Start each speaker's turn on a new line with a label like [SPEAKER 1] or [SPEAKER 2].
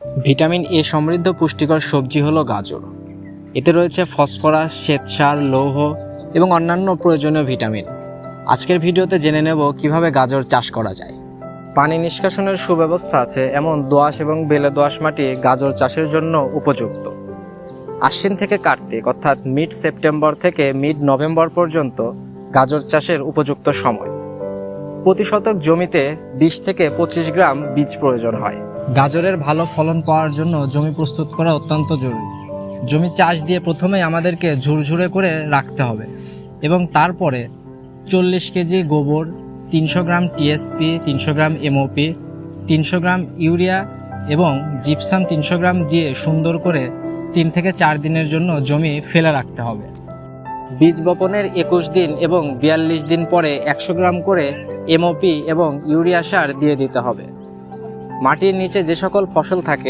[SPEAKER 1] Vitamin A সমৃদ্ধ পুষ্টিকর সবজি হলো গাজর। এতে রয়েছে ফসফরাস, শ্বেতসার, লৌহ এবং অন্যান্য প্রয়োজনীয় ভিটামিন। আজকের ভিডিওতে জেনে নেব কিভাবে গাজর চাষ করা যায়। পানি নিষ্কাশনের সুব্যবস্থা আছে এমন দোআঁশ এবং বেলে দোআঁশ মাটি গাজর চাষের জন্য উপযুক্ত। আশ্বিন থেকে কার্তিক অর্থাৎ মিড সেপ্টেম্বর থেকে মিড নভেম্বর পর্যন্ত গাজর চাষের উপযুক্ত সময়। প্রতি শতক জমিতে 20 থেকে 25 গ্রাম বীজ প্রয়োজন হয়। গাজরের ভালো ফলন পাওয়ার জন্য জমি প্রস্তুত করা অত্যন্ত জরুরি। জমি চাষ দিয়ে প্রথমেই আমাদেরকে ঝুরঝুরে করে রাখতে হবে এবং তারপরে 40 কেজি গোবর, 300 গ্রাম টিএসপি, 300 গ্রাম এমওপি, 300 গ্রাম ইউরিয়া এবং জিপসাম 300 গ্রাম দিয়ে সুন্দর করে 3 থেকে 4 দিনের জন্য জমি ফেলে রাখতে হবে। বীজ বপনের 21 দিন এবং 42 দিন পরে 100 গ্রাম করে এমওপি এবং ইউরিয়া সার দিয়ে দিতে হবে। মাটির নিচে যে সকল ফসল থাকে